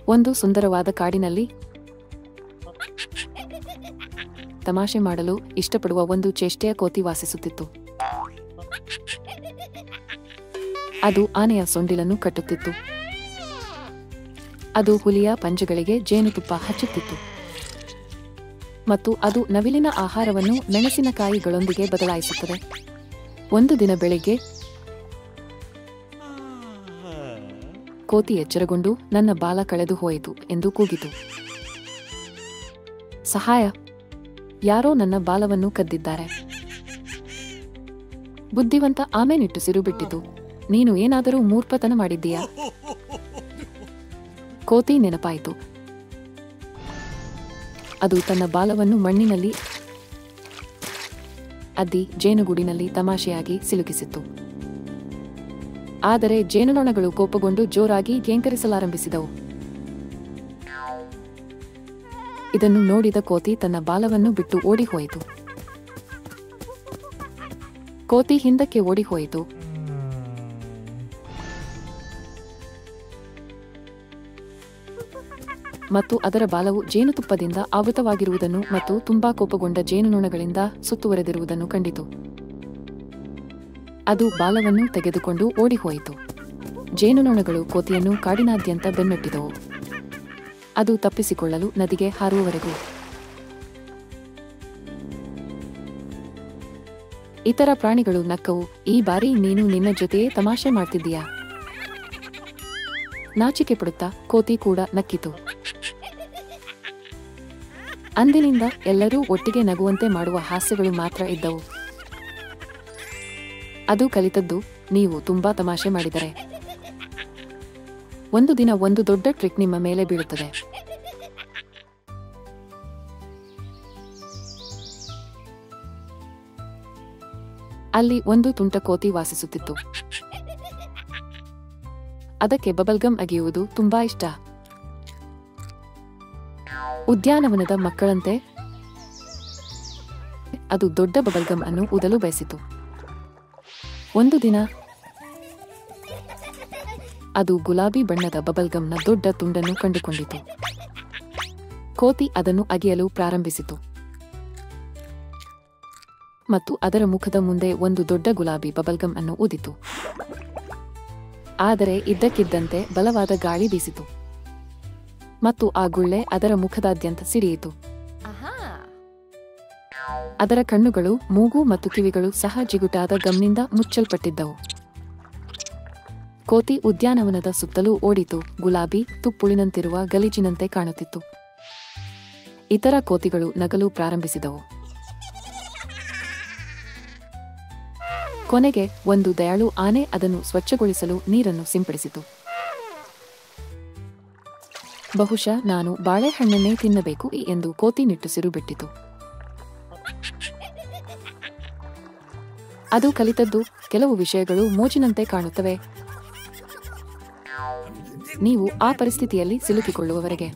ಒಂದು ಸುಂದರವಾದ ಕಾಡಿನಲ್ಲಿ ತಮಾಷೆ ಮಾಡಲು ಇಷ್ಟಪಡುವ ಒಂದು ಚೇಷ್ಟೆಯ ಕೋತಿ ವಾಸಿಸುತ್ತಿತ್ತು. ಅದು ಆನೆಯ ಸೊಂಡಿಲನ್ನು ಕಟ್ಟುತ್ತಿತ್ತು. ಅದು ಹುಲಿಯ ಪಂಜಗಳಿಗೆ ಜೇನುತುಪ್ಪ ಹಚ್ಚುತ್ತಿತ್ತು. ಮತ್ತು ಅದು ನವಿಲಿನ ಆಹಾರವನ್ನು ಮೆಣಸಿನಕಾಯಿಗಳೊಂದಿಗೆ ಬದಲಾಯಿಸುತ್ತದೆ. ಒಂದು ದಿನ ಬೆಳಿಗ್ಗೆ ಕೋತಿ ಎಚ್ಚರಗೊಂಡು ನನ್ನ ಬಾಲ ಕಳೆದು ಹೋಯಿತು ಎಂದು ಕೂಗಿತು. ಸಹಾಯ! ಯಾರೋ ನನ್ನ ಬಾಲವನ್ನು ಕದ್ದಿದ್ದಾರೆ. ಬುದ್ಧಿವಂತ ಆಮೆ ನಿಟ್ಟುಸಿರು ಬಿಟ್ಟಿತು. ನೀನು ಏನಾದರೂ ಮೂರ್ಖತನ ಮಾಡಿದ್ದೀಯಾ? ಕೋತಿ ನೆನಪಾಯಿತು. ಅದು ತನ್ನ ಬಾಲವನ್ನು ಮಣ್ಣಿನಲ್ಲಿ ಅದ್ದಿ ಜೇನುಗೂಡಿನಲ್ಲಿ ತಮಾಷೆಯಾಗಿ ಸಿಲುಕಿಸಿತ್ತು. ಆದರೆ ಜೇನುನೊಣಗಳು ಕೋಪಗೊಂಡು ಜೋರಾಗಿ ಘೇಂಕರಿಸಲಾರಂಭಿಸಿದವು. ಇದನ್ನು ನೋಡಿದ ಕೋತಿ ತನ್ನ ಬಾಲವನ್ನು ಬಿಟ್ಟು ಓಡಿಹೋಯಿತು. ಕೋತಿ ಹಿಂದಕ್ಕೆ ಓಡಿಹೋಯಿತು. ಮತ್ತು ಅದರ ಬಾಲವು ಜೇನುತುಪ್ಪದಿಂದ ಆವೃತವಾಗಿರುವುದನ್ನು ಮತ್ತು ತುಂಬಾ ಕೋಪಗೊಂಡ ಜೇನುನೊಣಗಳಿಂದ ಸುತ್ತುವರೆದಿರುವುದನ್ನು ಕಂಡಿತು. ಅದು ಬಾಲವನ್ನು ತೆಗೆದುಕೊಂಡು ಓಡಿಹೋಯಿತು. ಜೇನುನೊಣಗಳು ಕೋತಿಯನ್ನು ಕಾಡಿನಾದ್ಯಂತ ಬೆನ್ನಟ್ಟಿದವು, ಅದು ತಪ್ಪಿಸಿಕೊಳ್ಳಲು ನದಿಗೆ ಹಾರುವವರೆಗೂ. ಇತರ ಪ್ರಾಣಿಗಳು ನಕ್ಕವು. ಈ ಬಾರಿ ನೀನು ನಿನ್ನ ಜೊತೆಯೇ ತಮಾಷೆ ಮಾಡ್ತಿದ್ದೀಯಾ? ನಾಚಿಕೆ ಪಡುತ್ತಾ ಕೋತಿ ಕೂಡ ನಕ್ಕಿತು. ಅಂದಿನಿಂದ ಎಲ್ಲರೂ ಒಟ್ಟಿಗೆ ನಗುವಂತೆ ಮಾಡುವ ಹಾಸ್ಯಗಳು ಮಾತ್ರ ಇದ್ದವು. ಅದು ಕಲಿತದ್ದು, ನೀವು ತುಂಬಾ ತಮಾಷೆ ಮಾಡಿದರೆ ಒಂದು ದಿನ ಒಂದು ದೊಡ್ಡ ಟ್ರಿಕ್ ನಿಮ್ಮ ಮೇಲೆ ಬೀಳುತ್ತದೆ. ಅಲ್ಲಿ ಒಂದು ತುಂಟ ಕೋತಿ ವಾಸಿಸುತ್ತಿತ್ತು. ಅದಕ್ಕೆ ಬಬಲ್ಗಮ್ ಅಗಿಯುವುದು ತುಂಬಾ ಇಷ್ಟ. ಉದ್ಯಾನವನದ ಮಕ್ಕಳಂತೆ ಅದು ದೊಡ್ಡ ಬಬಲ್ಗಮ್ ಅನ್ನು ಊದಲು ಬಯಸಿತು. ಒಂದು ದಿನ ಅದು ಗುಲಾಬಿ ಬಣ್ಣದ ಬಬಲ್ಗಮ್ನ ದೊಡ್ಡ ತುಂಡನ್ನು ಕಂಡುಕೊಂಡಿತು. ಕೋತಿ ಅದನ್ನು ಅಗಿಯಲು ಪ್ರಾರಂಭಿಸಿತು ಮತ್ತು ಅದರ ಮುಖದ ಮುಂದೆ ಒಂದು ದೊಡ್ಡ ಗುಲಾಬಿ ಬಬಲ್ಗಮ್ ಅನ್ನು ಊದಿತು. ಆದರೆ ಇದ್ದಕ್ಕಿದ್ದಂತೆ ಬಲವಾದ ಗಾಳಿ ಬೀಸಿತು ಮತ್ತು ಆ ಗುಳ್ಳೆ ಅದರ ಮುಖದಾದ್ಯಂತ ಸಿಡಿಯಿತು. ಅದರ ಕಣ್ಣುಗಳು, ಮೂಗು ಮತ್ತು ಕಿವಿಗಳು ಸಹ ಜಿಗುಟಾದ ಗಮ್ನಿಂದ ಮುಚ್ಚಲ್ಪಟ್ಟಿದ್ದವು. ಕೋತಿ ಉದ್ಯಾನವನದ ಸುತ್ತಲೂ ಓಡಿತು. ಗುಲಾಬಿ ತುಪ್ಪುಳಿನಂತಿರುವ ಗಲೀಜಿನಂತೆ ಕಾಣುತ್ತಿತ್ತು. ಇತರ ಕೋತಿಗಳು ನಗಲು ಪ್ರಾರಂಭಿಸಿದವು. ಕೊನೆಗೆ ಒಂದು ದಯಾಳು ಆನೆ ಅದನ್ನು ಸ್ವಚ್ಛಗೊಳಿಸಲು ನೀರನ್ನು ಸಿಂಪಡಿಸಿತು. ಬಹುಶಃ ನಾನು ಬಾಳೆಹಣ್ಣನ್ನೇ ತಿನ್ನಬೇಕು ಎಂದು ಕೋತಿ ನಿಟ್ಟುಸಿರು ಬಿಟ್ಟಿತು. ಅದು ಕಲಿತದ್ದು, ಕೆಲವು ವಿಷಯಗಳು ಮೋಜಿನಂತೆ ಕಾಣುತ್ತವೆ, ನೀವು ಆ ಪರಿಸ್ಥಿತಿಯಲ್ಲಿ ಸಿಲುಕಿಕೊಳ್ಳುವವರೆಗೆ.